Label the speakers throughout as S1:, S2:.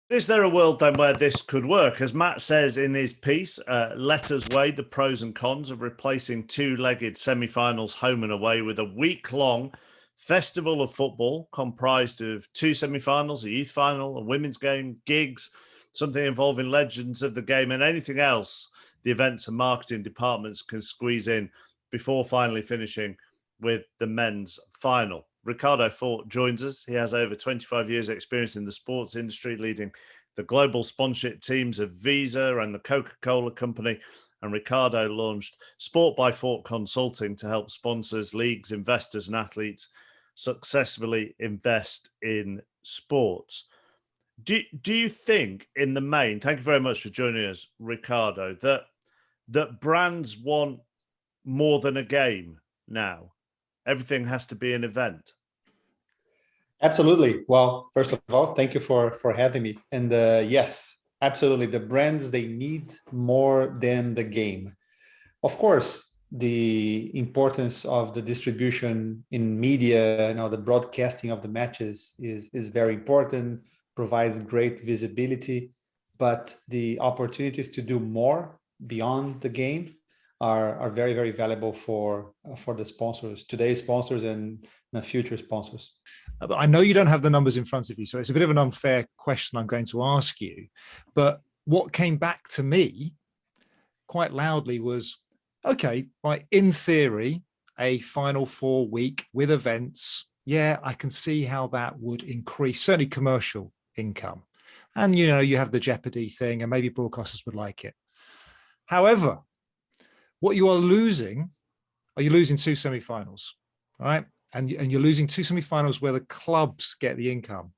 S1: Is there a world then where this could work? As Matt says in his piece, let us weigh the pros and cons of replacing two-legged semi-finals home and away with a week-long festival of football comprised of two semi-finals, a youth final, a women's game, gigs, something involving legends of the game, and anything else the events and marketing departments can squeeze in before finally finishing with the men's final. Ricardo Fort joins us. He has over 25 years experience in the sports industry, leading the global sponsorship teams of Visa and the Coca-Cola Company. And Ricardo launched Sport by Fort Consulting to help sponsors, leagues, investors and athletes successfully invest in sports. Do you think in the main, thank you very much for joining us, Ricardo, that brands want more than a game now? Everything has to be an event.
S2: Absolutely. Well, first of all, thank you for having me. And yes, absolutely. The brands, they need more than the game. Of course, the importance of the distribution in media, the broadcasting of the matches is very important, provides great visibility, but the opportunities to do more beyond the game are very, very valuable for the sponsors, today's sponsors and the future sponsors.
S3: I know you don't have the numbers in front of you, so it's a bit of an unfair question I'm going to ask you. But what came back to me quite loudly was, okay, right, in theory, a Final Four week with events, yeah, I can see how that would increase, certainly commercial income. And, you have the Jeopardy thing, and maybe broadcasters would like it. However, what you are losing, you're losing two semi-finals, right? And you're losing two semi-finals where the clubs get the income,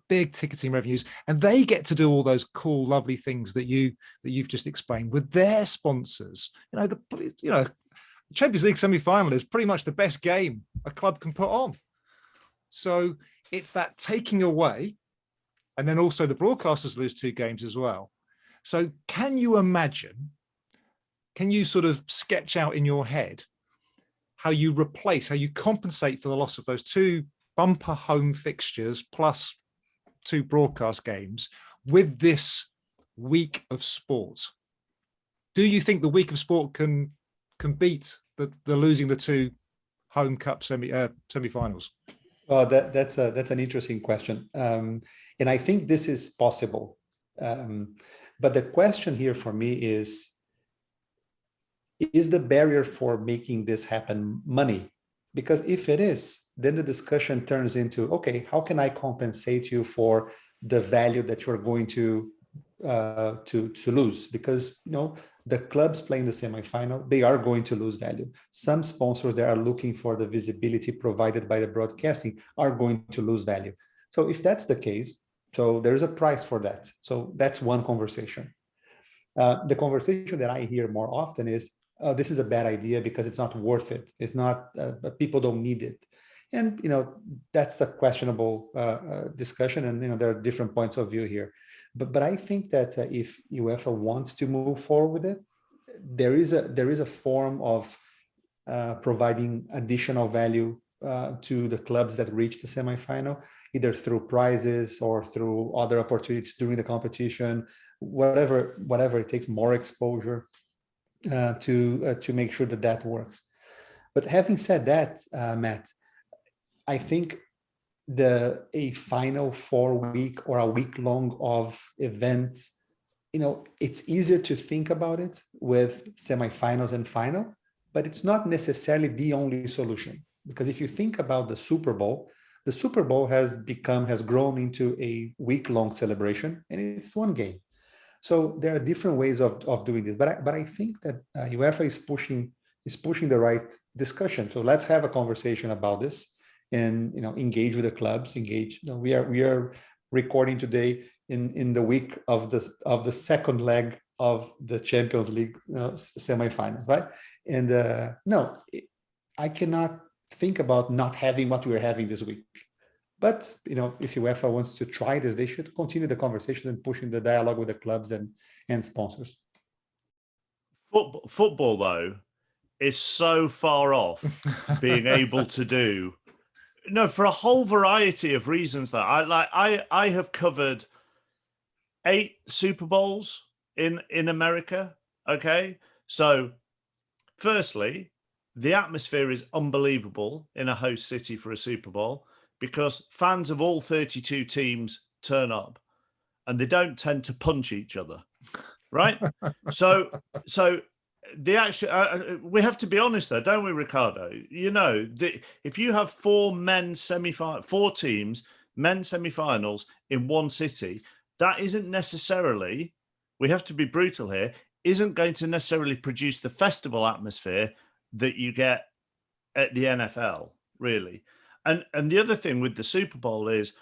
S3: big ticketing revenues, and they get to do all those cool, lovely things that you've just explained with their sponsors. The Champions League semi-final is pretty much the best game a club can put on. So it's that taking away, and then also the broadcasters lose two games as well. So can you imagine? Can you sort of sketch out in your head how you compensate for the loss of those two bumper home fixtures plus two broadcast games with this week of sport? Do you think the week of sport can beat the losing the two home cup semi-finals?
S2: Well, that's an interesting question, and I think this is possible. But the question here for me is the barrier for making this happen money? Because if it is, then the discussion turns into, okay, how can I compensate you for the value that you're going to lose? Because the clubs playing the semifinal, they are going to lose value. Some sponsors that are looking for the visibility provided by the broadcasting are going to lose value. So if that's the case, so there's a price for that. So that's one conversation. The conversation that I hear more often is, this is a bad idea because it's not worth it. It's not, people don't need it. And, that's a questionable discussion. And, there are different points of view here. But I think that if UEFA wants to move forward with it, there is a form of providing additional value to the clubs that reach the semifinal, either through prizes or through other opportunities during the competition, whatever it takes, more exposure to make sure that works. But having said that, Matt, I think a Final Four week or a week long of events, it's easier to think about it with semifinals and final, but it's not necessarily the only solution. Because if you think about the Super Bowl has grown into a week-long celebration, and it's one game. So there are different ways of doing this, but I think that UEFA is pushing the right discussion. So let's have a conversation about this, and engage with the clubs. We are recording today in the week of the second leg of the Champions League semifinals, right? And no, I cannot think about not having what we're having this week. But if UEFA wants to try this, they should continue the conversation and pushing the dialogue with the clubs and sponsors.
S1: Football, though, is so far off being able to do. No, for a whole variety of reasons. That I have covered 8 Super Bowls in America. Okay, so firstly, the atmosphere is unbelievable in a host city for a Super Bowl because fans of all 32 teams turn up and they don't tend to punch each other, right? so the actual we have to be honest though, don't we, Ricardo? You know, if you have 4 teams, men's semi-finals in one city, that isn't necessarily, we have to be brutal here, isn't going to necessarily produce the festival atmosphere that you get at the NFL, really. And the other thing with the Super Bowl is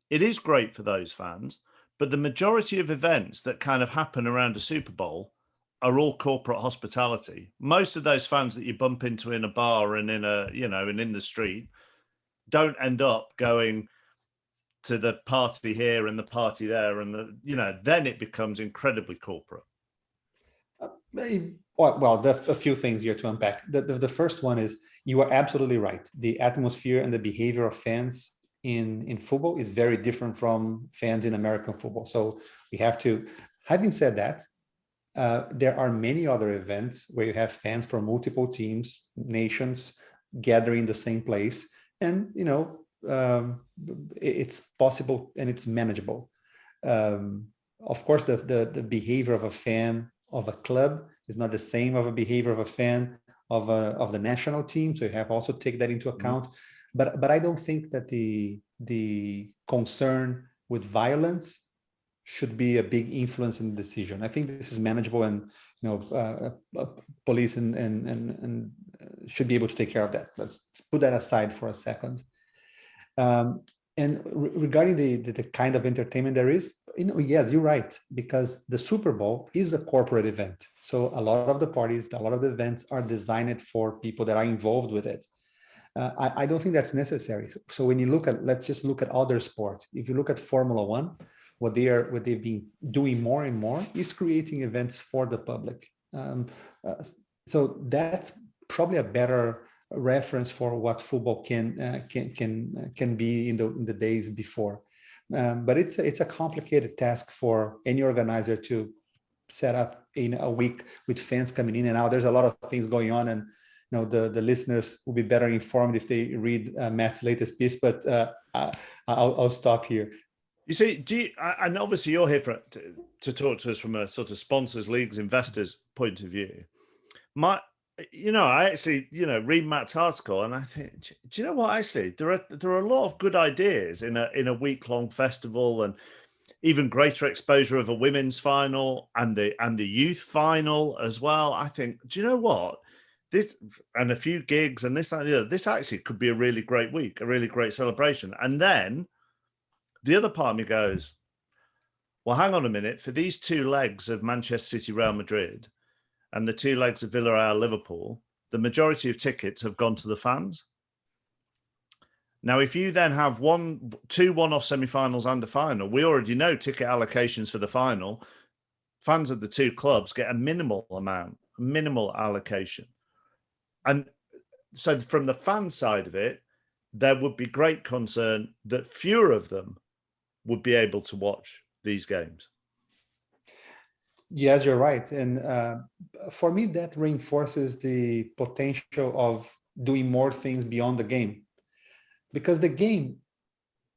S1: it is great for those fans, but the majority of events that kind of happen around a Super Bowl are all corporate hospitality. Most of those fans that you bump into in a bar and in a, you know, and in the street don't end up going to the party here and the party there, and the, you know, then it becomes incredibly corporate.
S2: Well, there's a few things here to unpack. The first one is you are absolutely right. The atmosphere and the behavior of fans in football is very different from fans in American football. So we have to, having said that, there are many other events where you have fans from multiple teams, nations gathering in the same place. And, you know, it's possible and it's manageable. Of course, the behavior of a fan of a club is not the same of a behavior of a fan of the national team. So you have also take that into account. But I don't think that the concern with violence should be a big influence in the decision. I think this is manageable, and you know, police and should be able to take care of that. Let's put that aside for a second. And regarding the kind of entertainment there is, you know, yes, you're right, because the Super Bowl is a corporate event. So a lot of the parties, a lot of the events are designed for people that are involved with it. I don't think that's necessary. So when you look at, let's just look at other sports. If you look at Formula One, what they've been doing more and more is creating events for the public. So that's probably a better reference for what football can be in the days before. But it's a complicated task for any organizer to set up in a week with fans coming in and out. There's a lot of things going on, and you know, the listeners will be better informed if they read Matt's latest piece. But I'll stop here.
S1: You see, and obviously you're here to talk to us from a sort of sponsors, leagues, investors point of view. I actually, read Matt's article and I think, do you know what? Actually, there are a lot of good ideas in a week-long festival, and even greater exposure of a women's final and the youth final as well. I think, do you know what? This and a few gigs and this idea, this actually could be a really great week, a really great celebration. And then the other part of me goes, well, hang on a minute. For these 2 legs of Manchester City, Real Madrid, and the 2 legs of Villarreal, Liverpool, the majority of tickets have gone to the fans. Now, if you then have 2 one-off semi-finals and a final, we already know ticket allocations for the final. Fans of the 2 clubs get a minimal allocation. And so from the fan side of it, there would be great concern that fewer of them would be able to watch these games.
S2: Yes, you're right. And for me, that reinforces the potential of doing more things beyond the game. Because the game,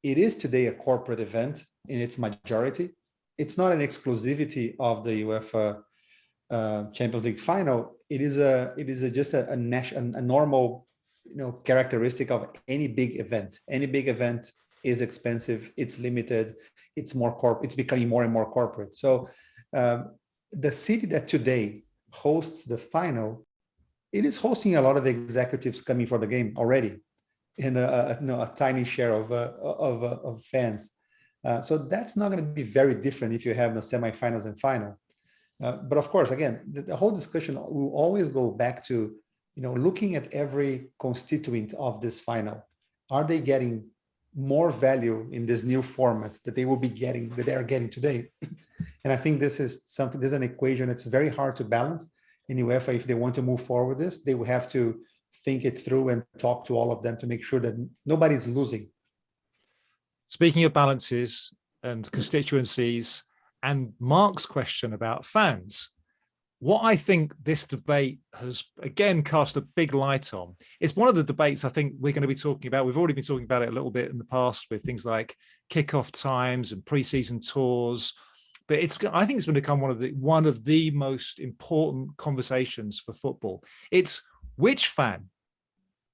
S2: it is today a corporate event in its majority. It's not an exclusivity of the UEFA Champions League final. It is just a normal, characteristic of any big event. Any big event is expensive. It's limited. It's more corporate. It's becoming more and more corporate. So the city that today hosts the final, it is hosting a lot of executives coming for the game already, and a tiny share of fans. So that's not going to be very different if you have the semifinals and final. But of course, again, the whole discussion will always go back to, looking at every constituent of this final. Are they getting more value in this new format that they are getting today? And I think this is an equation that's very hard to balance in UEFA. If they want to move forward this, they will have to think it through and talk to all of them to make sure that nobody's losing.
S3: Speaking of balances and constituencies and Mark's question about fans. What I think this debate has again cast a big light on, it's one of the debates I think we're going to be talking about. We've already been talking about it a little bit in the past with things like kickoff times and preseason tours, but I think it's going to become one of the most important conversations for football. It's which fan?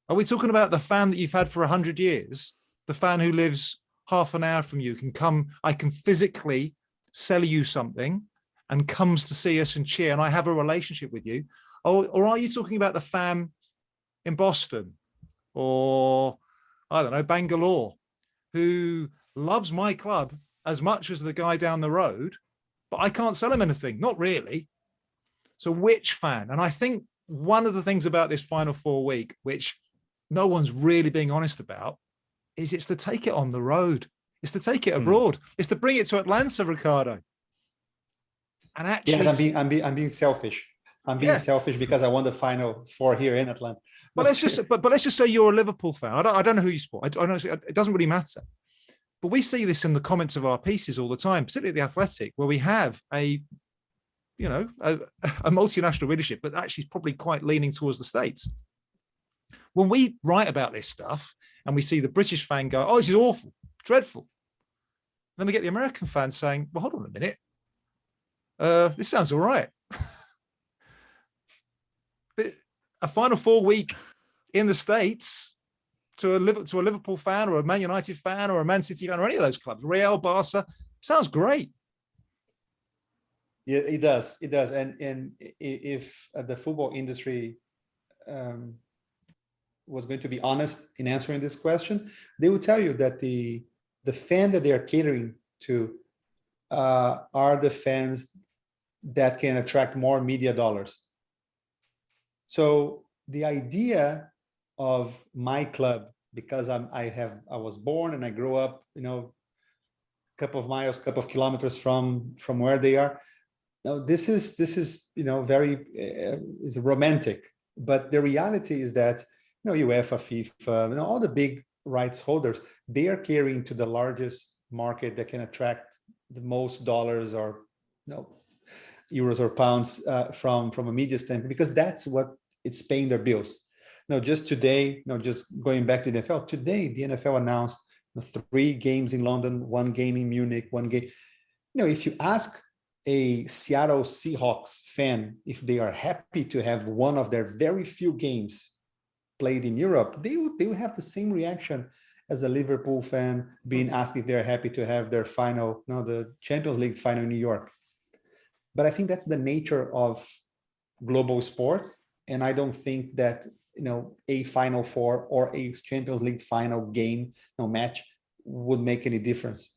S3: Are we talking about the fan that you've had for 100 years? The fan who lives half an hour from you can come, I can physically sell you something and comes to see us and cheer, and I have a relationship with you? Or are you talking about the fan in Boston or, I don't know, Bangalore, who loves my club as much as the guy down the road, but I can't sell him anything? Not really. So which fan? And I think one of the things about this Final Four week, which no one's really being honest about, is it's to take it on the road. It's to take it abroad. It's to bring it to Atlanta, Ricardo. And actually,
S2: yes, I'm being selfish. I'm being selfish because I won the Final Four here in Atlanta.
S3: But let's just say you're a Liverpool fan. I don't know who you support. I don't. It doesn't really matter. But we see this in the comments of our pieces all the time, particularly the Athletic, where we have a multinational readership, but actually probably quite leaning towards the States. When we write about this stuff and we see the British fan go, "Oh, this is awful, dreadful," then we get the American fan saying, "Well, hold on a minute. This sounds all right." A Final Four week in the States to a Liverpool fan or a Man United fan or a Man City fan or any of those clubs, Real, Barca, sounds great.
S2: Yeah, it does. It does. And if the football industry was going to be honest in answering this question, they would tell you that the fan that they are catering to are the fans that can attract more media dollars. So the idea of my club, because I was born and I grew up, a couple of miles, couple of kilometers from where they are. Now this is very is romantic, but the reality is that UEFA, FIFA, all the big rights holders, they are catering to the largest market that can attract the most dollars or euros or pounds from a media standpoint, because that's what it's paying their bills. Just today, just going back to the NFL, today the NFL announced 3 games in London, 1 game in Munich, 1 game. If you ask a Seattle Seahawks fan if they are happy to have one of their very few games played in Europe, they would have the same reaction as a Liverpool fan being asked if they're happy to have their final, the Champions League final in New York. But I think that's the nature of global sports. And I don't think that, a Final Four or a Champions League final game, match would make any difference.